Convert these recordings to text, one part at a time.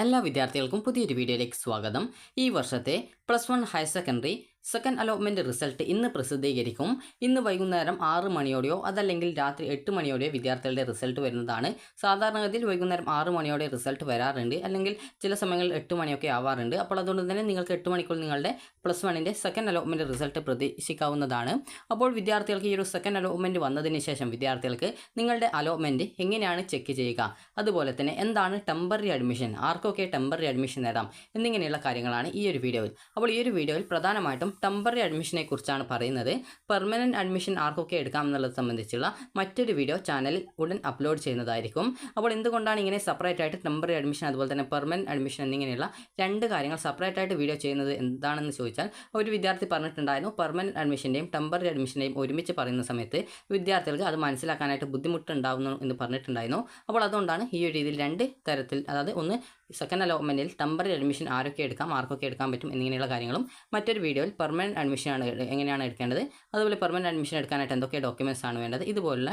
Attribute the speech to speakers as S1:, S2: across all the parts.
S1: എല്ലാ വിദ്യാർത്ഥികൾക്കും പുതിയൊരു വീഡിയോയിലേക്ക് സ്വാഗതം. ഈ വർഷത്തെ +1 higher secondary second allotment result ഇന്ന് പ്രസിദ്ധീകരിക്കും. ഇന്ന് വൈകുന്നേരം 6 മണിയോടെയോ അതല്ലെങ്കിൽ രാത്രി 8 മണിയോടെയോ വിദ്യാർത്ഥികളുടെ റിസൾട്ട് വരുന്നതാണ്. സാധാരണഗതിയിൽ വൈകുന്നേരം 6 മണിയോടെ റിസൾട്ട് വരാറുണ്ട്, അല്ലെങ്കിൽ ചില സമയങ്ങളിൽ 8 മണിയൊക്കെ ആവാറുണ്ട്. അപ്പോൾ അതുകൊണ്ട് തന്നെ നിങ്ങൾക്ക് 8 മണിക്കുള്ളിൽ നിങ്ങളുടെ +1ൻ്റെ സെക്കൻഡ് അലോട്ട്മെൻറ്റ് റിസൾട്ട് പ്രതീക്ഷിക്കാവുന്നതാണ്. അപ്പോൾ വിദ്യാർത്ഥികൾക്ക് ഈ ഒരു സെക്കൻഡ് അലോട്ട്മെൻറ്റ് വന്നതിന് ശേഷം വിദ്യാർത്ഥികൾക്ക് നിങ്ങളുടെ അലോട്ട്മെൻറ്റ് എങ്ങനെയാണ് ചെക്ക് ചെയ്യുക, അതുപോലെ തന്നെ എന്താണ് ടെമ്പററി അഡ്മിഷൻ, ആർക്കൊക്കെ ടെമ്പററി അഡ്മിഷൻ നേടാം എന്നിങ്ങനെയുള്ള കാര്യങ്ങളാണ് ഈ ഒരു വീഡിയോയിൽ. അപ്പോൾ ഈ ഒരു വീഡിയോയിൽ പ്രധാനമായിട്ടും ടെമ്പററി അഡ്മിഷനെ കുറിച്ചാണ് പറയുന്നത്. പെർമനൻറ്റ് അഡ്മിഷൻ ആർക്കൊക്കെ എടുക്കാം എന്നുള്ളത് സംബന്ധിച്ചുള്ള മറ്റൊരു വീഡിയോ ചാനലിൽ ഉടൻ അപ്ലോഡ് ചെയ്യുന്നതായിരിക്കും. അപ്പോൾ എന്തുകൊണ്ടാണ് ഇങ്ങനെ സെപ്പറേറ്റ് ആയിട്ട് ടെമ്പററി അഡ്മിഷൻ അതുപോലെ തന്നെ പെർമനൻറ്റ് അഡ്മിഷൻ എന്നിങ്ങനെയുള്ള രണ്ട് കാര്യങ്ങൾ സെപ്പറേറ്റ് ആയിട്ട് വീഡിയോ ചെയ്യുന്നത് എന്താണെന്ന് ചോദിച്ചാൽ, ഒരു വിദ്യാർത്ഥി പറഞ്ഞിട്ടുണ്ടായിരുന്നു പെർമനൻറ്റ് അഡ്മിഷൻ്റെയും ടെമ്പററി അഡ്മിഷൻ്റെയും ഒരുമിച്ച് പറയുന്ന സമയത്ത് വിദ്യാർത്ഥികൾക്ക് അത് മനസ്സിലാക്കാനായിട്ട് ബുദ്ധിമുട്ടുണ്ടാകുന്നു എന്ന് പറഞ്ഞിട്ടുണ്ടായിരുന്നു. അപ്പോൾ അതുകൊണ്ടാണ് ഈ ഒരു രീതിയിൽ രണ്ട് തരത്തിൽ, അതായത് ഒന്ന് സെക്കൻഡ് അലോട്ട്മെൻറ്റിൽ ടെമ്പററി അഡ്മിഷൻ ആരൊക്കെ എടുക്കാം, ആർക്കൊക്കെ എടുക്കാൻ പറ്റും എന്നിങ്ങനെയുള്ള കാര്യങ്ങളും, മറ്റൊരു വീഡിയോയിൽ പെർമനൻറ്റ് അഡ്മിഷനാണ് എങ്ങനെയാണ് എടുക്കേണ്ടത്, അതുപോലെ പെർമനൻറ്റ് അഡ്മിഷൻ എടുക്കാനായിട്ട് എന്തൊക്കെ ഡോക്യുമെൻറ്റ്സ് ആണ് വേണ്ടത്, ഇതുപോലുള്ള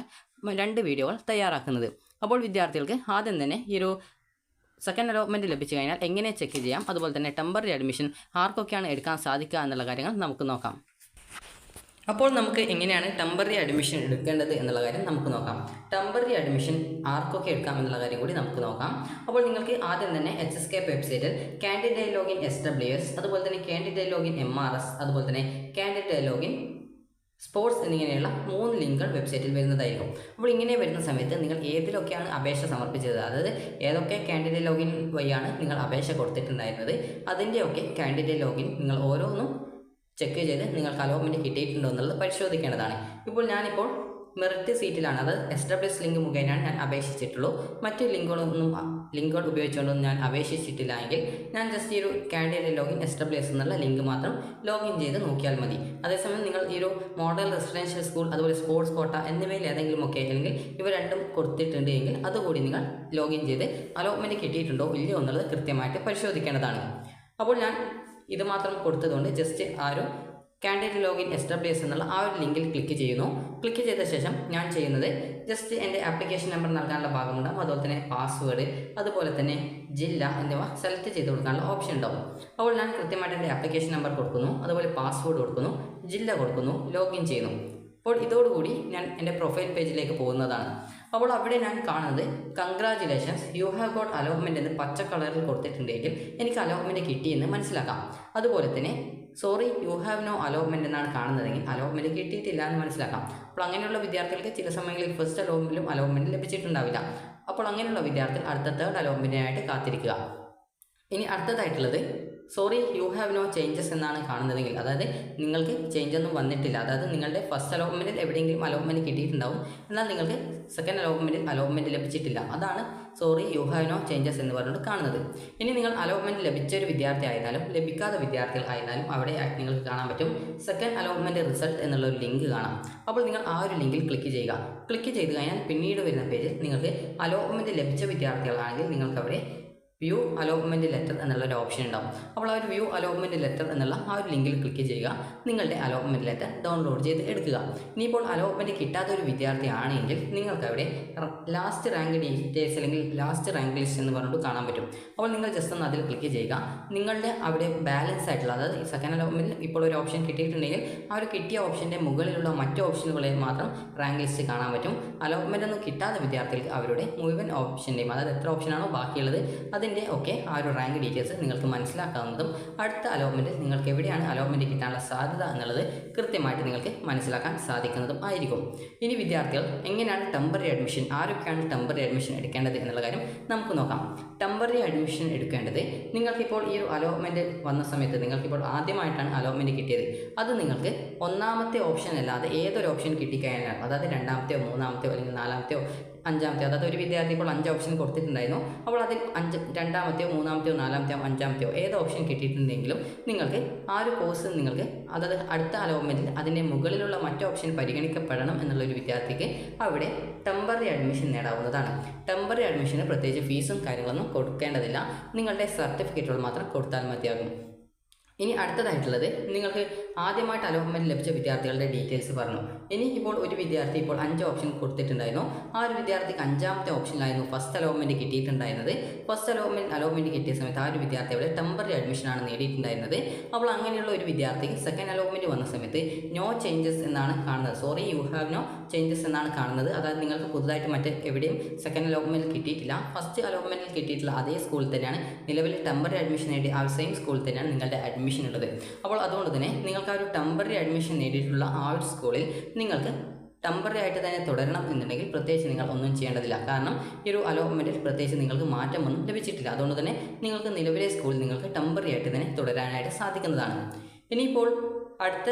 S1: രണ്ട് വീഡിയോകൾ തയ്യാറാക്കുന്നത്. അപ്പോൾ വിദ്യാർത്ഥികൾക്ക് ആദ്യം തന്നെ ഈ ഒരു സെക്കൻഡ് അലോട്ട്മെൻറ്റ് ലഭിച്ചു കഴിഞ്ഞാൽ എങ്ങനെ ചെക്ക് ചെയ്യാം, അതുപോലെ തന്നെ ടെമ്പററി അഡ്മിഷൻ ആർക്കൊക്കെയാണ് എടുക്കാൻ സാധിക്കുക എന്നുള്ള കാര്യങ്ങൾ നമുക്ക് നോക്കാം. അപ്പോൾ നമുക്ക് എങ്ങനെയാണ് ടെമ്പററി അഡ്മിഷൻ എടുക്കേണ്ടത് എന്നുള്ള കാര്യം നമുക്ക് നോക്കാം. ടെമ്പററി അഡ്മിഷൻ ആർക്കൊക്കെ എടുക്കാം എന്നുള്ള കാര്യം കൂടി നമുക്ക് നോക്കാം. അപ്പോൾ നിങ്ങൾക്ക് ആദ്യം തന്നെ HSK വെബ്സൈറ്റിൽ കാൻഡിഡേറ്റ് ലോഗിൻ SWS, അതുപോലെ തന്നെ കാൻഡിഡേറ്റ് ലോഗിൻ MRS, അതുപോലെ തന്നെ കാൻഡിഡേറ്റ് ലോഗിൻ സ്പോർട്സ് എന്നിങ്ങനെയുള്ള 3 ലിങ്കുകൾ വെബ്സൈറ്റിൽ വരുന്നതായിരിക്കും. അപ്പോൾ ഇങ്ങനെ വരുന്ന സമയത്ത് നിങ്ങൾ ഏതിലൊക്കെയാണ് അപേക്ഷ സമർപ്പിച്ചത്, അതായത് ഏതൊക്കെ കാൻഡിഡേറ്റ് ലോഗിൻ വഴിയാണ് നിങ്ങൾ അപേക്ഷ കൊടുത്തിട്ടുണ്ടായിരുന്നത്, അതിൻ്റെയൊക്കെ കാൻഡിഡേറ്റ് ലോഗിൻ നിങ്ങൾ ഓരോന്നും ചെക്ക് ചെയ്ത് നിങ്ങൾക്ക് അലോട്ട്മെൻറ്റ് കിട്ടിയിട്ടുണ്ടോ എന്നുള്ളത് പരിശോധിക്കേണ്ടതാണ്. ഇപ്പോൾ ഞാനിപ്പോൾ മെറിറ്റ് സീറ്റിലാണ്, അതായത് SWS ലിങ്ക് മുഖേനയാണ് ഞാൻ അപേക്ഷിച്ചിട്ടുള്ളൂ. മറ്റ് ലിങ്കുകൾ ഉപയോഗിച്ചുകൊണ്ടൊന്നും ഞാൻ അപേക്ഷിച്ചിട്ടില്ല എങ്കിൽ ഞാൻ ജസ്റ്റ് ഈ ഒരു കാൻഡിഡേറ്റ് ലോഗിൻ SWS എന്നുള്ള ലിങ്ക് മാത്രം ലോഗിൻ ചെയ്ത് നോക്കിയാൽ മതി. അതേസമയം നിങ്ങൾ ഈ ഒരു മോഡൽ റെസിഡൻഷ്യൽ സ്കൂൾ, അതുപോലെ സ്പോർട്സ് കോട്ട എന്നിവയിൽ ഏതെങ്കിലുമൊക്കെ, അല്ലെങ്കിൽ ഇവ രണ്ടും കൊടുത്തിട്ടുണ്ട് എങ്കിൽ അതുകൂടി നിങ്ങൾ ലോഗിൻ ചെയ്ത് അലോട്ട്മെൻറ്റ് കിട്ടിയിട്ടുണ്ടോ ഇല്ലയോ എന്നുള്ളത് കൃത്യമായിട്ട് പരിശോധിക്കേണ്ടതാണ്. അപ്പോൾ ഞാൻ ഇത് മാത്രം കൊടുത്തതുകൊണ്ട് ജസ്റ്റ് ആ ഒരു കാൻഡിഡേറ്റ് ലോഗിൻ SWS എന്നുള്ള ആ ഒരു ലിങ്കിൽ ക്ലിക്ക് ചെയ്യുന്നു. ക്ലിക്ക് ചെയ്ത ശേഷം ഞാൻ ചെയ്യുന്നത് ജസ്റ്റ് എൻ്റെ ആപ്ലിക്കേഷൻ നമ്പർ നൽകാനുള്ള ഭാഗമുണ്ടാകും, അതുപോലെ തന്നെ പാസ്വേഡ്, അതുപോലെ തന്നെ ജില്ല എന്നിവ സെലക്ട് ചെയ്ത് കൊടുക്കാനുള്ള ഓപ്ഷൻ ഉണ്ടാവും. അപ്പോൾ ഞാൻ കൃത്യമായിട്ട് എൻ്റെ ആപ്ലിക്കേഷൻ നമ്പർ കൊടുക്കുന്നു, അതുപോലെ പാസ്വേഡ് കൊടുക്കുന്നു, ജില്ല കൊടുക്കുന്നു, ലോഗിൻ ചെയ്യുന്നു. അപ്പോൾ ഇതോടുകൂടി ഞാൻ എൻ്റെ പ്രൊഫൈൽ പേജിലേക്ക് പോകുന്നതാണ്. അപ്പോൾ അവിടെ ഞാൻ കാണുന്നത് congratulations you have got allotment എന്ന് പച്ച കളറിൽ കൊടുത്തിട്ടുണ്ടെങ്കിൽ എനിക്ക് അലോട്ട്മെൻറ്റ് കിട്ടിയെന്ന് മനസ്സിലാക്കാം. അതുപോലെ തന്നെ sorry you have no allotment എന്നാണ് കാണുന്നതെങ്കിൽ അലോട്ട്മെൻറ്റ് കിട്ടിയിട്ടില്ല എന്ന് മനസ്സിലാക്കാം. അപ്പോൾ അങ്ങനെയുള്ള വിദ്യാർത്ഥികൾക്ക് ചില സമയങ്ങളിൽ ഫസ്റ്റ് അലോട്ട്മെൻറ്റിലും അലോട്ട്മെൻറ്റ് ലഭിച്ചിട്ടുണ്ടാവില്ല. അപ്പോൾ അങ്ങനെയുള്ള വിദ്യാർത്ഥികൾ അടുത്ത തേർഡ് അലോട്ട്മെൻറ്റിനായിട്ട് കാത്തിരിക്കുക. ഇനി അടുത്തതായിട്ടുള്ളത് sorry you have no changes എന്നാണ് കാണുന്നതെങ്കിൽ, അതായത് നിങ്ങൾക്ക് ചേഞ്ച് ഒന്നും വന്നിട്ടില്ല, അതായത് നിങ്ങളുടെ ഫസ്റ്റ് അലോട്ട്മെൻറ്റിൽ എവിടെയെങ്കിലും അലോട്ട്മെൻറ്റ് കിട്ടിയിട്ടുണ്ടാവും, എന്നാൽ നിങ്ങൾക്ക് സെക്കൻഡ് അലോട്ട്മെൻറ്റിൽ അലോട്ട്മെൻറ്റ് ലഭിച്ചിട്ടില്ല. അതാണ് sorry you have no changes എന്ന് പറഞ്ഞിട്ട് കാണുന്നത്. ഇനി നിങ്ങൾ അലോട്ട്മെൻറ്റ് ലഭിച്ച ഒരു വിദ്യാർത്ഥി ആയിരുന്നാലും ലഭിക്കാത്ത വിദ്യാർത്ഥികൾ ആയിരുന്നാലും അവിടെ നിങ്ങൾക്ക് കാണാൻ പറ്റും സെക്കൻഡ് അലോട്ട്മെൻറ്റ് റിസൾട്ട് എന്നുള്ള ഒരു ലിങ്ക് കാണാം. അപ്പോൾ നിങ്ങൾ ആ ഒരു ലിങ്കിൽ ക്ലിക്ക് ചെയ്യുക. ക്ലിക്ക് ചെയ്ത് കഴിഞ്ഞാൽ പിന്നീട് വരുന്ന പേജിൽ നിങ്ങൾക്ക് അലോട്ട്മെൻറ്റ് ലഭിച്ച വിദ്യാർത്ഥികളാണെങ്കിൽ നിങ്ങൾക്ക് അവിടെ വ്യൂ അലോട്ട്മെൻറ്റ് ലെറ്റർ എന്നുള്ളൊരു ഓപ്ഷൻ ഉണ്ടാവും. അപ്പോൾ ആ ഒരു വ്യൂ അലോട്ട്മെൻറ്റ് ലെറ്റർ എന്നുള്ള ആ ഒരു ലിങ്കിൽ ക്ലിക്ക് ചെയ്യുക. നിങ്ങളുടെ അലോട്ട്മെൻറ്റ് ലെറ്റർ ഡൗൺലോഡ് ചെയ്ത് എടുക്കുക. ഇനിയിപ്പോൾ അലോട്ട്മെൻറ്റ് കിട്ടാത്ത ഒരു വിദ്യാർത്ഥി ആണെങ്കിൽ നിങ്ങൾക്ക് അവിടെ ലാസ്റ്റ് റാങ്ക് ഡീറ്റെയിൽസ് അല്ലെങ്കിൽ ലാസ്റ്റ് റാങ്ക് ലിസ്റ്റ് എന്ന് പറഞ്ഞിട്ട് കാണാൻ പറ്റും. അപ്പോൾ നിങ്ങൾ ജസ്റ്റ് ഒന്ന് അതിൽ ക്ലിക്ക് ചെയ്യുക. നിങ്ങളുടെ അവിടെ ബാലൻസ് ആയിട്ടുള്ള, അതായത് സെക്കൻഡ് അലോട്ട്മെൻറ്റിൽ ഇപ്പോൾ ഒരു ഓപ്ഷൻ കിട്ടിയിട്ടുണ്ടെങ്കിൽ ആ ഒരു കിട്ടിയ ഓപ്ഷൻ്റെ മുകളിലുള്ള മറ്റ് ഓപ്ഷനുകളെ മാത്രം റാങ്ക് ലിസ്റ്റ് കാണാൻ പറ്റും. അലോട്ട്മെൻറ്റ് ഒന്നും കിട്ടാത്ത വിദ്യാർത്ഥികൾക്ക് അവരുടെ മുഴുവൻ ഓപ്ഷൻ്റെയും, അതായത് എത്ര ഓപ്ഷനാണോ ബാക്കിയുള്ളത് ഒക്കെ ആ ഒരു റാങ്ക് ഡീറ്റെയിൽസ് നിങ്ങൾക്ക് മനസ്സിലാക്കാവുന്നതും അടുത്ത അലോട്ട്മെൻറ്റിൽ നിങ്ങൾക്ക് എവിടെയാണ് അലോട്ട്മെൻറ്റ് കിട്ടാനുള്ള സാധ്യത എന്നുള്ളത് കൃത്യമായിട്ട് നിങ്ങൾക്ക് മനസ്സിലാക്കാൻ സാധിക്കുന്നതും ആയിരിക്കും. ഇനി വിദ്യാർത്ഥികൾ എങ്ങനെയാണ് ടെമ്പററി അഡ്മിഷൻ, ആരൊക്കെയാണ് ടെമ്പററി അഡ്മിഷൻ എടുക്കേണ്ടത് എന്നുള്ള കാര്യം നമുക്ക് നോക്കാം. ടെമ്പററി അഡ്മിഷൻ എടുക്കേണ്ടത് നിങ്ങൾക്കിപ്പോൾ ഈ ഒരു അലോട്ട്മെൻറ്റ് വന്ന സമയത്ത് നിങ്ങൾക്കിപ്പോൾ ആദ്യമായിട്ടാണ് അലോട്ട്മെൻറ്റ് കിട്ടിയത്, അത് നിങ്ങൾക്ക് ഒന്നാമത്തെ ഓപ്ഷൻ അല്ലാതെ ഏതൊരു ഓപ്ഷൻ കിട്ടിക്കഴിഞ്ഞാൽ, അതായത് രണ്ടാമത്തെയോ മൂന്നാമത്തെയോ അല്ലെങ്കിൽ നാലാമത്തെയോ അഞ്ചാമത്തെയോ, അതായത് ഒരു വിദ്യാർത്ഥി ഇപ്പോൾ 5 ഓപ്ഷൻ കൊടുത്തിട്ടുണ്ടായിരുന്നു, അപ്പോൾ അതിൽ രണ്ടാമത്തെയോ മൂന്നാമത്തെയോ നാലാമത്തെയോ അഞ്ചാമത്തെയോ ഏത് ഓപ്ഷൻ കിട്ടിയിട്ടുണ്ടെങ്കിലും നിങ്ങൾക്ക് ആ ഒരു കോഴ്സ് നിങ്ങൾക്ക്, അതായത് അടുത്ത അലോട്ട്മെൻറ്റിൽ അതിൻ്റെ മുകളിലുള്ള മറ്റു ഓപ്ഷൻ പരിഗണിക്കപ്പെടണം എന്നുള്ളൊരു വിദ്യാർത്ഥിക്ക് അവിടെ ടെമ്പററി അഡ്മിഷൻ നേടാവുന്നതാണ്. ടെമ്പററി അഡ്മിഷന് പ്രത്യേകിച്ച് ഫീസും കാര്യങ്ങളൊന്നും കൊടുക്കേണ്ടതില്ല, നിങ്ങളുടെ സർട്ടിഫിക്കറ്റുകൾ മാത്രം കൊടുത്താൽ മതിയാകും. ഇനി അടുത്തതായിട്ടുള്ളത് നിങ്ങൾക്ക് ആദ്യമായിട്ട് അലോട്ട്മെൻറ്റ് ലഭിച്ച വിദ്യാർത്ഥികളുടെ ഡീറ്റെയിൽസ് പറഞ്ഞു. ഇനി ഇപ്പോൾ ഒരു വിദ്യാർത്ഥി ഇപ്പോൾ 5 ഓപ്ഷൻ കൊടുത്തിട്ടുണ്ടായിരുന്നു. ആ ഒരു വിദ്യാർത്ഥിക്ക് 5ാമത്തെ ഓപ്ഷനിലായിരുന്നു ഫസ്റ്റ് അലോട്ട്മെൻറ്റ് കിട്ടിയിട്ടുണ്ടായിരുന്നത്. ഫസ്റ്റ് അലോട്ട്മെൻറ്റ് കിട്ടിയ സമയത്ത് ആ ഒരു വിദ്യാർത്ഥി അവിടെ ടെമ്പററി അഡ്മിഷനാണ് നേടിയിട്ടുണ്ടായിരുന്നത്. അപ്പോൾ അങ്ങനെയുള്ള ഒരു വിദ്യാർത്ഥിക്ക് സെക്കൻഡ് അലോട്ട്മെൻറ്റ് വന്ന സമയത്ത് നോ ചേഞ്ചസ് എന്നാണ് കാണുന്നത്. Sorry, you have no changes എന്നാണ് കാണുന്നത്. അതായത് നിങ്ങൾക്ക് പുതുതായിട്ട് എവിടെയും സെക്കൻഡ് അലോട്ട്മെൻറ്റിൽ കിട്ടിയിട്ടില്ല. ഫസ്റ്റ് അലോട്ട്മെൻറ്റിൽ കിട്ടിയിട്ടുള്ള അതേ സ്കൂളിൽ തന്നെയാണ് നിലവിൽ ടെമ്പററി അഡ്മിഷൻ നേടി ആ സെയിം സ്കൂളിൽ തന്നെയാണ് നിങ്ങളുടെ അഡ്മിഷൻ ഉള്ളത്. അപ്പോൾ അതുകൊണ്ട് തന്നെ നിങ്ങൾക്ക് ആ ഒരു ടെമ്പററി അഡ്മിഷൻ നേടിയിട്ടുള്ള ആ ഒരു സ്കൂളിൽ നിങ്ങൾക്ക് ടെമ്പററി ആയിട്ട് തന്നെ തുടരണം എന്നുണ്ടെങ്കിൽ പ്രത്യേകിച്ച് നിങ്ങൾ ഒന്നും ചെയ്യേണ്ടതില്ല. കാരണം ഈ ഒരു അലോട്ട്മെൻറ്റിൽ പ്രത്യേകിച്ച് നിങ്ങൾക്ക് മാറ്റമൊന്നും ലഭിച്ചിട്ടില്ല. അതുകൊണ്ട് തന്നെ നിങ്ങൾക്ക് നിലവിലെ സ്കൂളിൽ നിങ്ങൾക്ക് ടെമ്പററി ആയിട്ട് തന്നെ തുടരാനായിട്ട് സാധിക്കുന്നതാണ്. ഇനിയിപ്പോൾ അടുത്ത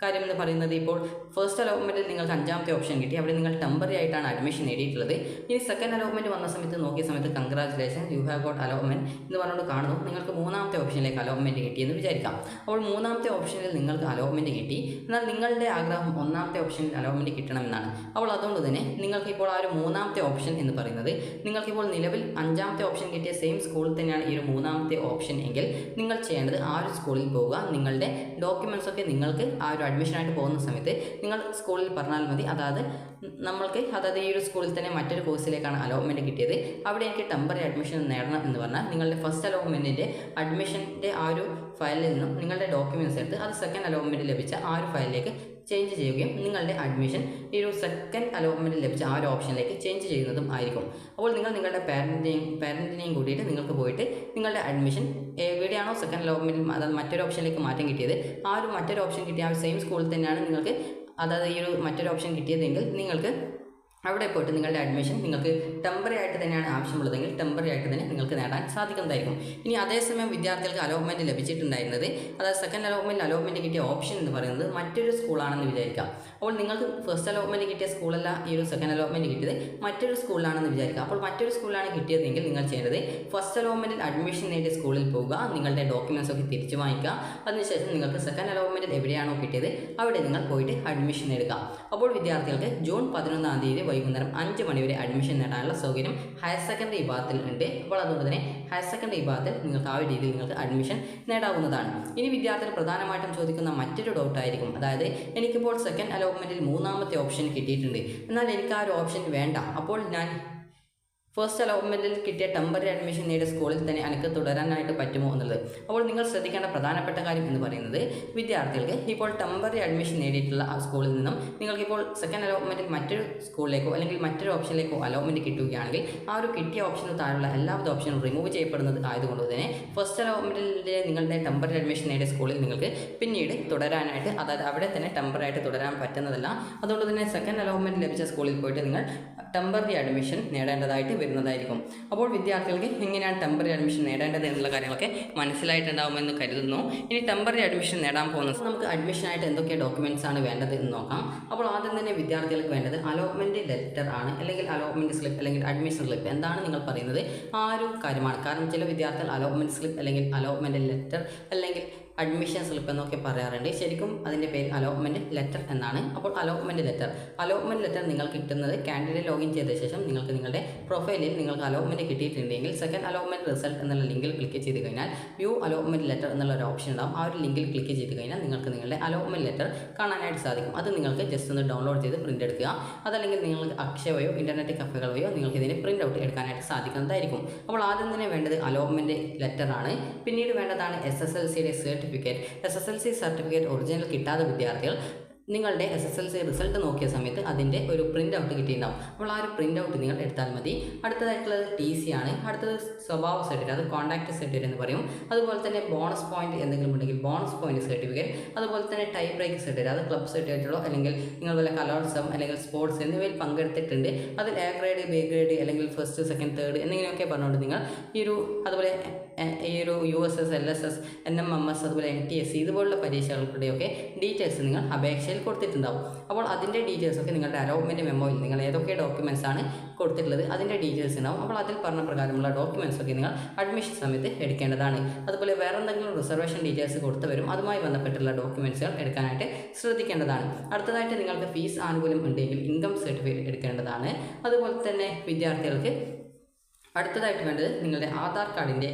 S1: കാര്യം എന്ന് പറയുന്നത്, ഇപ്പോൾ ഫസ്റ്റ് അലോട്ട്മെൻറ്റിൽ നിങ്ങൾക്ക് 5ാമത്തെ ഓപ്ഷൻ കിട്ടി, അവിടെ നിങ്ങൾ ടെമ്പററി ആയിട്ടാണ് അഡ്മിഷൻ നേടിയിട്ടുള്ളത്. ഇനി സെക്കൻഡ് അലോട്ട്മെൻറ്റ് വന്ന സമയത്ത് നോക്കിയ സമയത്ത് congratulation, you have got allotment എന്ന് പറഞ്ഞുകൊണ്ട് കാണുന്നു. നിങ്ങൾക്ക് 3ാമത്തെ ഓപ്ഷനിലേക്ക് അലോട്ട്മെൻറ്റ് കിട്ടിയെന്ന് വിചാരിക്കാം. അപ്പോൾ 3ാമത്തെ ഓപ്ഷനിൽ നിങ്ങൾക്ക് അലോട്ട്മെൻറ്റ് കിട്ടി. എന്നാൽ നിങ്ങളുടെ ആഗ്രഹം 1ാമത്തെ ഓപ്ഷനിൽ അലോട്ട്മെൻറ്റ് കിട്ടണമെന്നാണ്. അപ്പോൾ അതുകൊണ്ട് തന്നെ നിങ്ങൾക്കിപ്പോൾ ആ ഒരു 3ാമത്തെ ഓപ്ഷൻ എന്ന് പറയുന്നത്, നിങ്ങൾക്കിപ്പോൾ നിലവിൽ 5ാമത്തെ ഓപ്ഷൻ കിട്ടിയ സെയിം സ്കൂളിൽ തന്നെയാണ് ഈ ഒരു 3ാമത്തെ ഓപ്ഷൻ എങ്കിൽ നിങ്ങൾ ചെയ്യേണ്ടത് ആ ഒരു സ്കൂളിൽ പോവുക. നിങ്ങളുടെ ഡോക്യുമെൻറ്റ്സ് ഒക്കെ നിങ്ങൾക്ക് ആ ഒരു അഡ്മിഷനായിട്ട് പോകുന്ന സമയത്ത് നിങ്ങൾ സ്കൂളിൽ പറഞ്ഞാൽ മതി. അതായത് ഈ ഒരു സ്കൂളിൽ തന്നെ മറ്റൊരു കോഴ്സിലേക്കാണ് അലോട്ട്മെൻറ്റ് കിട്ടിയത്, അവിടെ എനിക്ക് ടെമ്പററി അഡ്മിഷൻ നേടണം എന്ന് പറഞ്ഞാൽ നിങ്ങളുടെ ഫസ്റ്റ് അലോട്ട്മെൻറ്റിൻ്റെ അഡ്മിഷൻ്റെ ആ ഒരു ഫയലിൽ നിന്നും നിങ്ങളുടെ ഡോക്യുമെൻറ്റ്സ് എടുത്ത് അത് സെക്കൻഡ് അലോട്ട്മെൻറ്റ് ലഭിച്ച ആ ഒരു ഫയലിലേക്ക് ചേഞ്ച് ചെയ്യുകയും നിങ്ങളുടെ അഡ്മിഷൻ ഈ ഒരു സെക്കൻഡ് അലോട്ട്മെൻറ്റ് ലഭിച്ച ആ ഒരു ഓപ്ഷനിലേക്ക് ചേഞ്ച് ചെയ്യുന്നതും ആയിരിക്കും. അപ്പോൾ നിങ്ങൾ നിങ്ങളുടെ പാരൻറ്റിനെയും കൂട്ടിയിട്ട് നിങ്ങൾക്ക് പോയിട്ട് നിങ്ങളുടെ അഡ്മിഷൻ എവിടെയാണോ സെക്കൻഡ് അലോട്ട്മെൻറ്റിൽ, അതായത് മറ്റൊരു ഓപ്ഷനിലേക്ക് മാറ്റം കിട്ടിയത്, ആ ഒരു മറ്റൊരു ഓപ്ഷൻ കിട്ടിയ ആ ഒരു സെയിം സ്കൂളിൽ തന്നെയാണ് നിങ്ങൾക്ക്, അതായത് ഈ ഒരു മറ്റൊരു ഓപ്ഷൻ കിട്ടിയതെങ്കിൽ നിങ്ങൾക്ക് അവിടെ പോയിട്ട് നിങ്ങളുടെ അഡ്മിഷൻ നിങ്ങൾക്ക് ടെമ്പററി ആയിട്ട് തന്നെയാണ് ആവശ്യമുള്ളതെങ്കിൽ ടെമ്പററി ആയിട്ട് തന്നെ നിങ്ങൾക്ക് നേടാൻ സാധിക്കുന്നതായിരിക്കും. ഇനി അതേസമയം വിദ്യാർത്ഥികൾക്ക് അലോട്ട്മെൻറ്റ് ലഭിച്ചിട്ടുണ്ടായിരുന്നത്, അതായത് സെക്കൻഡ് അലോട്ട്മെൻറ്റ് കിട്ടിയ ഓപ്ഷൻ എന്ന് പറയുന്നത് മറ്റൊരു സ്കൂളാണെന്ന് വിചാരിക്കാം. അപ്പോൾ നിങ്ങൾക്ക് ഫസ്റ്റ് അലോട്ട്മെൻറ്റ് കിട്ടിയ സ്കൂളല്ല ഈ ഒരു സെക്കൻഡ് അലോട്ട്മെൻറ്റ് കിട്ടിയത്, മറ്റൊരു സ്കൂളിലാണെന്ന് വിചാരിക്കുക. അപ്പോൾ മറ്റൊരു സ്കൂളിലാണ് കിട്ടിയതെങ്കിൽ നിങ്ങൾ ചെയ്യേണ്ടത് ഫസ്റ്റ് അലോട്ട്മെൻറ്റിൽ അഡ്മിഷൻ നേടിയ സ്കൂളിൽ പോവുക, നിങ്ങളുടെ ഡോക്യുമെൻറ്റ്സ് ഒക്കെ തിരിച്ചു വാങ്ങിക്കുക. അതിനുശേഷം നിങ്ങൾക്ക് സെക്കൻഡ് അലോട്ട്മെൻറ്റിൽ എവിടെയാണോ കിട്ടിയത് അവിടെ നിങ്ങൾ പോയിട്ട് അഡ്മിഷൻ നേടുക. അപ്പോൾ വിദ്യാർത്ഥികൾക്ക് ജൂൺ 11-ാം തീയതി വൈകുന്നേരം 5 മണി വരെ അഡ്മിഷൻ നേടാനുള്ള സൗകര്യം ഹയർ സെക്കൻഡറി വിഭാഗത്തിൽ ഉണ്ട്. അപ്പോൾ അതുകൊണ്ട് തന്നെ ഹയർ സെക്കൻഡറി വിഭാഗത്തിൽ നിങ്ങൾക്ക് ആ ഒരു രീതിയിൽ നിങ്ങൾക്ക് അഡ്മിഷൻ നേടാവുന്നതാണ്. ഇനി വിദ്യാർത്ഥികൾ പ്രധാനമായിട്ടും ചോദിക്കുന്ന മറ്റൊരു ഡൗട്ടായിരിക്കും, അതായത് എനിക്കിപ്പോൾ സെക്കൻഡ് അലോട്ട്മെൻറ്റിൽ 3ാമത്തെ ഓപ്ഷൻ കിട്ടിയിട്ടുണ്ട്, എന്നാൽ എനിക്ക് ആ ഒരു ഓപ്ഷൻ വേണ്ട, അപ്പോൾ ഞാൻ ഫസ്റ്റ് അലോട്ട്മെൻറ്റിൽ കിട്ടിയ ടെമ്പററി അഡ്മിഷൻ നേടിയ സ്കൂളിൽ തന്നെ എനിക്ക് തുടരാനായിട്ട് പറ്റുമോ എന്നുള്ളത്. അപ്പോൾ നിങ്ങൾ ശ്രദ്ധിക്കേണ്ട പ്രധാനപ്പെട്ട കാര്യം എന്ന് പറയുന്നത്, വിദ്യാർത്ഥികൾക്ക് ഇപ്പോൾ ടെമ്പററി അഡ്മിഷൻ നേടിയിട്ടുള്ള ആ സ്കൂളിൽ നിന്നും നിങ്ങൾക്കിപ്പോൾ സെക്കൻഡ് അലോട്ട്മെൻറ്റിൽ മറ്റൊരു സ്കൂളിലേക്കോ അല്ലെങ്കിൽ മറ്റൊരു ഓപ്ഷനിലേക്കോ അലോട്ട്മെൻറ്റ് കിട്ടുകയാണെങ്കിൽ ആ ഒരു കിട്ടിയ ഓപ്ഷന് താഴെയുള്ള എല്ലാവിധ ഓപ്ഷനും റിമൂവ് ചെയ്യപ്പെടുന്നത് ആയതുകൊണ്ട് തന്നെ ഫസ്റ്റ് അലോട്ട്മെൻറ്റിലെ നിങ്ങളുടെ ടെമ്പററി അഡ്മിഷൻ നേടിയ സ്കൂളിൽ നിങ്ങൾക്ക് പിന്നീട് തുടരാനായിട്ട്, അതായത് അവിടെ തന്നെ ടെമ്പററി ആയിട്ട് തുടരാൻ പറ്റുന്നതല്ല. അതുകൊണ്ട് തന്നെ സെക്കൻഡ് അലോട്ട്മെൻറ്റ് ലഭിച്ച സ്കൂളിൽ പോയിട്ട് നിങ്ങൾ ടെമ്പററി അഡ്മിഷൻ നേടേണ്ടതായിട്ട് വരുന്നതായിരിക്കും. അപ്പോൾ വിദ്യാർത്ഥികൾക്ക് എങ്ങനെയാണ് ടെമ്പററി അഡ്മിഷൻ നേടേണ്ടത് എന്നുള്ള കാര്യങ്ങളൊക്കെ മനസ്സിലായിട്ടുണ്ടാകുമെന്ന് കരുതുന്നു. ഇനി ടെമ്പററി അഡ്മിഷൻ നേടാൻ പോകുന്നത് നമുക്ക് അഡ്മിഷനായിട്ട് എന്തൊക്കെ ഡോക്യുമെൻറ്റ്സ് ആണ് വേണ്ടത് എന്ന് നോക്കാം. അപ്പോൾ ആദ്യം തന്നെ വിദ്യാർത്ഥികൾക്ക് വേണ്ടത് അലോട്ട്മെൻറ്റ് ലെറ്റർ ആണ്, അല്ലെങ്കിൽ അലോട്ട്മെൻറ്റ് സ്ലിപ്പ് അല്ലെങ്കിൽ അഡ്മിഷൻ സ്ലിപ്പ്. എന്താണ് നിങ്ങൾ പറയുന്നത് ആ ഒരു കാര്യമാണ്. കാരണം ചില വിദ്യാർത്ഥികൾ അലോട്ട്മെൻറ്റ് സ്ലിപ്പ് അല്ലെങ്കിൽ അലോട്ട്മെൻറ്റ് ലെറ്റർ അല്ലെങ്കിൽ അഡ്മിഷൻ സ്ലിപ്പ് എന്നൊക്കെ പറയാറുണ്ട്. ശരിക്കും അതിൻ്റെ പേര് അലോട്ട്മെൻറ്റ് ലെറ്റർ എന്നാണ്. അപ്പോൾ അലോട്ട്മെൻറ്റ് ലെറ്റർ നിങ്ങൾക്ക് കിട്ടുന്നത് കാൻഡിഡേറ്റ് ലോഗിൻ ചെയ്ത ശേഷം നിങ്ങൾക്ക് നിങ്ങളുടെ പ്രൊഫൈലിൽ നിങ്ങൾക്ക് അലോട്ട്മെൻറ്റ് കിട്ടിയിട്ടുണ്ടെങ്കിൽ സെക്കൻഡ് അലോട്ട്മെൻറ്റ് റിസൾട്ട് എന്നുള്ള ലിങ്കിൽ ക്ലിക്ക് ചെയ്ത് കഴിഞ്ഞാൽ വ്യൂ അലോട്ട്മെൻറ്റ് ലെറ്റർ എന്നുള്ള ഒരു ഓപ്ഷൻ ഉണ്ടാകും. ആ ഒരു ലിങ്കിൽ ക്ലിക്ക് ചെയ്ത് കഴിഞ്ഞാൽ നിങ്ങൾക്ക് നിങ്ങളുടെ അലോട്ട്മെൻറ്റ് ലെറ്റർ കാണാനായിട്ട് സാധിക്കും. അത് നിങ്ങൾക്ക് ജസ്റ്റ് ഒന്ന് ഡൗൺലോഡ് ചെയ്ത് പ്രിൻ്റ് എടുക്കുക. അതല്ലെങ്കിൽ നിങ്ങൾക്ക് അക്ഷയ വഴിയോ ഇൻ്റർനെറ്റ് കഫേകൾ വഴിയോ നിങ്ങൾക്ക് ഇതിന് പ്രിൻ്റ് ഔട്ട് എടുക്കാനായിട്ട് സാധിക്കുന്നതായിരിക്കും. അപ്പോൾ ആദ്യം തന്നെ വേണ്ടത് അലോട്ട്മെൻറ്റ് ലെറ്റർ ആണ്. പിന്നീട് വേണ്ടതാണ് SSLCയുടെ സർട്ടിഫിക്കറ്റ്. SSLC സർട്ടിഫിക്കറ്റ് ഒറിജിനൽ കിട്ടാത്ത വിദ്യാർത്ഥികൾ നിങ്ങളുടെ SSLC റിസൾട്ട് നോക്കിയ സമയത്ത് അതിൻ്റെ ഒരു പ്രിൻ്റ് ഔട്ട് കിട്ടിയിട്ടുണ്ടാവും. അപ്പോൾ ആ ഒരു പ്രിൻ്റ് ഔട്ട് നിങ്ങൾ എടുത്താൽ മതി. അടുത്തതായിട്ടുള്ളത് TC ആണ്. അടുത്തത് സ്വഭാവ സർട്ടിഫിക്കറ്റ്, അത് കോൺടാക്ട് സർട്ടിഫിക്കറ്റ് എന്ന് പറയും. അതുപോലെ തന്നെ ബോണസ് പോയിന്റ് എന്തെങ്കിലും ഉണ്ടെങ്കിൽ ബോണസ് പോയിന്റ് സർട്ടിഫിക്കറ്റ്, അതുപോലെ തന്നെ ടൈ ബ്രേക്ക് സർട്ടിഫിക്കറ്റ്, അത് ക്ലബ് സർട്ടിഫിക്കറ്റുകളോ അല്ലെങ്കിൽ നിങ്ങൾ വല്ല കലോത്സവം അല്ലെങ്കിൽ സ്പോർട്സ് എന്നിവയിൽ പങ്കെടുത്തിട്ടുണ്ട്, അതിൽ A ഗ്രേഡ് B ഗ്രേഡ് അല്ലെങ്കിൽ ഫസ്റ്റ് സെക്കൻഡ് തേർഡ് എന്നിങ്ങനെയൊക്കെ പറഞ്ഞുകൊണ്ട് നിങ്ങൾ അതുപോലെ ഈ ഒരു USS LSS NMMS അതുപോലെ NTSC ഇതുപോലുള്ള പരീക്ഷകളുടെയൊക്കെ ഡീറ്റെയിൽസ് നിങ്ങൾ അപേക്ഷയിൽ കൊടുത്തിട്ടുണ്ടാവും. അപ്പോൾ അതിൻ്റെ ഡീറ്റെയിൽസൊക്കെ നിങ്ങളുടെ അലോട്ട്മെൻറ്റ് മെമ്മോയിൽ നിങ്ങൾ ഏതൊക്കെ ഡോക്യുമെൻറ്റ്സ് ആണ് കൊടുത്തിട്ടുള്ളത് അതിൻ്റെ ഡീറ്റെയിൽസ് ഉണ്ടാവും. അപ്പോൾ അതിൽ പറഞ്ഞ പ്രകാരമുള്ള ഡോക്യുമെൻറ്റ്സൊക്കെ നിങ്ങൾ അഡ്മിഷൻ സമയത്ത് എടുക്കേണ്ടതാണ്. അതുപോലെ വേറെ എന്തെങ്കിലും റിസർവേഷൻ ഡീറ്റെയിൽസ് കൊടുത്തവരും അതുമായി ബന്ധപ്പെട്ടുള്ള ഡോക്യുമെൻറ്റ്സുകൾ എടുക്കാനായിട്ട് ശ്രദ്ധിക്കേണ്ടതാണ്. അടുത്തതായിട്ട് നിങ്ങൾക്ക് ഫീസ് ആനുകൂല്യം ഉണ്ടെങ്കിൽ ഇൻകം സർട്ടിഫിക്കറ്റ് എടുക്കേണ്ടതാണ്. അതുപോലെ തന്നെ വിദ്യാർത്ഥികൾക്ക് അടുത്തതായിട്ട് വേണ്ടത് നിങ്ങളുടെ ആധാർ കാർഡിൻ്റെ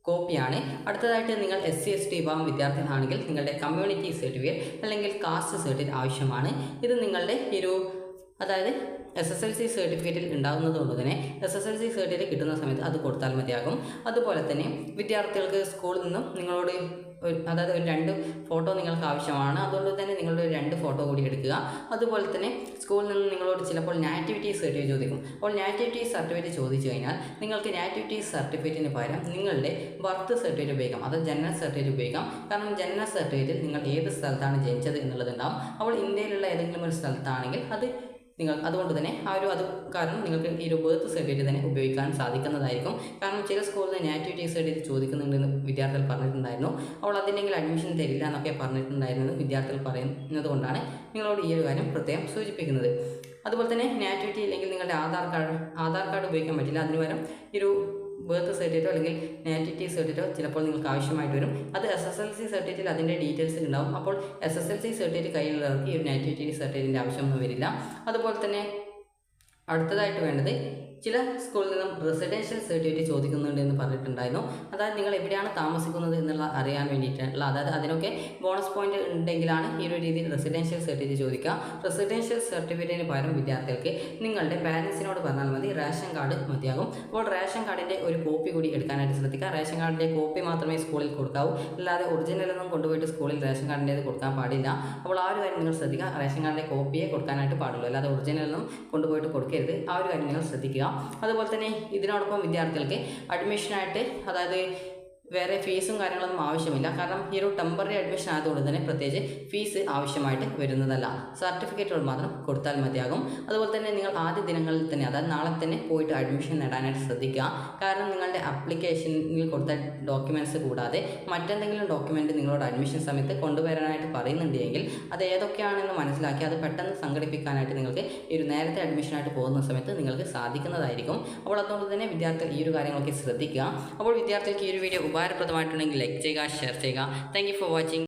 S1: കോപ്പിയാണ്. അടുത്തതായിട്ട് നിങ്ങൾ SC/ST വിഭാഗം വിദ്യാർത്ഥികളാണെങ്കിൽ നിങ്ങളുടെ കമ്മ്യൂണിറ്റി സർട്ടിഫിക്കറ്റ് അല്ലെങ്കിൽ കാസ്റ്റ് സർട്ടിഫിക്കറ്റ് ആവശ്യമാണ്. ഇത് നിങ്ങളുടെ അതായത് SSLC സർട്ടിഫിക്കറ്റിൽ ഉണ്ടാകുന്നത് കൊണ്ട് തന്നെ SSLC സർട്ടിഫിക്കറ്റ് കിട്ടുന്ന സമയത്ത് അത് കൊടുത്താൽ മതിയാകും. അതുപോലെ തന്നെ വിദ്യാർത്ഥികൾക്ക് സ്കൂളിൽ നിന്നും നിങ്ങളോട് അതായത് ഒരു 2 ഫോട്ടോ നിങ്ങൾക്ക് ആവശ്യമാണ്. അതുകൊണ്ട് തന്നെ നിങ്ങളുടെ 2 ഫോട്ടോ കൂടി എടുക്കുക. അതുപോലെ തന്നെ സ്കൂളിൽ നിന്ന് നിങ്ങളോട് ചിലപ്പോൾ നാറ്റിവിറ്റി സർട്ടിഫിക്കറ്റ് ചോദിക്കും. അപ്പോൾ നാറ്റിവിറ്റി സർട്ടിഫിക്കറ്റ് ചോദിച്ചു കഴിഞ്ഞാൽ നിങ്ങൾക്ക് നാറ്റിവിറ്റി സർട്ടിഫിക്കറ്റിന് പകരം നിങ്ങളുടെ ബർത്ത് സർട്ടിഫിക്കറ്റ് ഉപയോഗിക്കാം, അത് ജനന സർട്ടിഫിക്കറ്റ് ഉപയോഗിക്കാം. കാരണം ജനന സർട്ടിഫിക്കറ്റിൽ നിങ്ങൾ ഏത് സ്ഥലത്താണ് ജനിച്ചത് എന്നുള്ളതുണ്ടാവും. അപ്പോൾ ഇന്ത്യയിലുള്ള ഏതെങ്കിലും ഒരു സ്ഥലത്താണെങ്കിൽ അത് അതുകൊണ്ട് തന്നെ കാരണം നിങ്ങൾക്ക് ഈ ഒരു ബർത്ത് സർട്ടിഫിക്കറ്റ് തന്നെ ഉപയോഗിക്കാൻ സാധിക്കുന്നതായിരിക്കും. കാരണം ചില സ്കൂളിൽ നിന്ന് നാറ്റിവിറ്റി സർട്ടിഫിക്കറ്റ് ചോദിക്കുന്നുണ്ടെന്ന് വിദ്യാർത്ഥികൾ പറഞ്ഞിട്ടുണ്ടായിരുന്നു. അപ്പോൾ അതില്ലെങ്കിൽ അഡ്മിഷൻ തരില്ല എന്നൊക്കെ പറഞ്ഞിട്ടുണ്ടായിരുന്നു വിദ്യാർത്ഥികൾ പറയുന്നത് കൊണ്ടാണ് നിങ്ങളോട് ഈ ഒരു കാര്യം പ്രത്യേകം സൂചിപ്പിക്കുന്നത്. അതുപോലെ തന്നെ നാറ്റിവിറ്റി ഇല്ലെങ്കിൽ നിങ്ങളുടെ ആധാർ കാർഡ് ഉപയോഗിക്കാൻ പറ്റില്ല. അതിന് പകരം ഈ ഒരു ബർത്ത് സർട്ടിഫിക്കറ്റോ അല്ലെങ്കിൽ നാറ്റിവിറ്റി സർട്ടിഫിക്കറ്റോ ചിലപ്പോൾ നിങ്ങൾക്ക് ആവശ്യമായിട്ട് വരും. അത് SSLC സർട്ടിഫിക്കറ്റിൽ അതിൻ്റെ ഡീറ്റെയിൽസ് ഉണ്ടാവും. അപ്പോൾ SSLC സർട്ടിഫിക്കറ്റ് കയ്യിലുള്ളവർക്ക് ഈ ഒരു നാറ്റിവിറ്റി സർട്ടിഫിക്കറ്റിൻ്റെ ആവശ്യമൊന്നും വരില്ല. അതുപോലെ തന്നെ അടുത്തതായിട്ട് വേണ്ടത് ചില സ്കൂളിൽ നിന്നും റെസിഡൻഷ്യൽ സർട്ടിഫിക്കറ്റ് ചോദിക്കുന്നുണ്ട് എന്ന് പറഞ്ഞിട്ടുണ്ടായിരുന്നു. അതായത് നിങ്ങൾ എവിടെയാണ് താമസിക്കുന്നത് എന്നുള്ള അറിയാൻ വേണ്ടിയിട്ടുള്ള, അതായത് അതിനൊക്കെ ബോണസ് പോയിന്റ് ഉണ്ടെങ്കിലാണ് ഈ ഒരു രീതിയിൽ റെസിഡൻഷ്യൽ സർട്ടിഫിക്കറ്റ് ചോദിക്കുക. റെസിഡൻഷ്യൽ സർട്ടിഫിക്കറ്റിന് പകരം വിദ്യാർത്ഥികൾക്ക് നിങ്ങളുടെ പാരൻസിനോട് പറഞ്ഞാൽ മതി, റേഷൻ കാർഡ് മതിയാകും. അപ്പോൾ റേഷൻ കാർഡിൻ്റെ ഒരു കോപ്പി കൂടി എടുക്കാനായിട്ട് ശ്രദ്ധിക്കുക. റേഷൻ കാർഡിൻ്റെ കോപ്പി മാത്രമേ സ്കൂളിൽ കൊടുക്കാവൂ, അല്ലാതെ ഒറിജിനലൊന്നും കൊണ്ടുപോയിട്ട് സ്കൂളിൽ റേഷൻ കാർഡിൻ്റേത് കൊടുക്കാൻ പാടില്ല. അപ്പോൾ ആ ഒരു കാര്യം നിങ്ങൾ ശ്രദ്ധിക്കുക. റേഷൻ കാർഡിൻ്റെ കോപ്പിയെ കൊടുക്കാനായിട്ട് പാടുള്ളൂ, അല്ലാതെ ഒറിജിനലൊന്നും കൊണ്ടുപോയിട്ട് കൊടുക്കരുത്. ആ ഒരു കാര്യം നിങ്ങൾ ശ്രദ്ധിക്കുക. അതുപോലെ തന്നെ ഇതിനോടൊപ്പം വിദ്യാർത്ഥികൾക്ക് അഡ്മിഷനായിട്ട് അതായത് വേറെ ഫീസും കാര്യങ്ങളൊന്നും ആവശ്യമില്ല. കാരണം ഈ ഒരു ടെമ്പററി അഡ്മിഷൻ ആയതുകൊണ്ട് തന്നെ പ്രത്യേകിച്ച് ഫീസ് ആവശ്യമായിട്ട് വരുന്നതല്ല. സർട്ടിഫിക്കറ്റുകൾ മാത്രം കൊടുത്താൽ മതിയാകും. അതുപോലെ തന്നെ നിങ്ങൾ ആദ്യ ദിനങ്ങളിൽ തന്നെ, അതായത് നാളെ തന്നെ പോയിട്ട് അഡ്മിഷൻ നേടാനായിട്ട് ശ്രദ്ധിക്കുക. കാരണം നിങ്ങളുടെ ആപ്ലിക്കേഷനിൽ കൊടുത്ത ഡോക്യുമെൻറ്റ്സ് കൂടാതെ മറ്റെന്തെങ്കിലും ഡോക്യുമെൻറ്റ് നിങ്ങളോട് അഡ്മിഷൻ സമയത്ത് കൊണ്ടുവരാനായിട്ട് പറയുന്നുണ്ടെങ്കിൽ അത് ഏതൊക്കെയാണെന്ന് മനസ്സിലാക്കി അത് പെട്ടെന്ന് സംഘടിപ്പിക്കാനായിട്ട് നിങ്ങൾക്ക് ഈ ഒരു നേരത്തെ അഡ്മിഷനായിട്ട് പോകുന്ന സമയത്ത് നിങ്ങൾക്ക് സാധിക്കുന്നതായിരിക്കും. അപ്പോൾ അതുകൊണ്ട് തന്നെ വിദ്യാർത്ഥികൾ ഈ ഒരു കാര്യങ്ങളൊക്കെ ശ്രദ്ധിക്കുക. അപ്പോൾ വിദ്യാർത്ഥികൾക്ക് ഈ ഒരു വീഡിയോ ഉപകാരപ്രദമായിട്ടുണ്ടെങ്കിൽ ലൈക്ക് ചെയ്യുക, ഷെയർ ചെയ്യുക. Thank you for watching.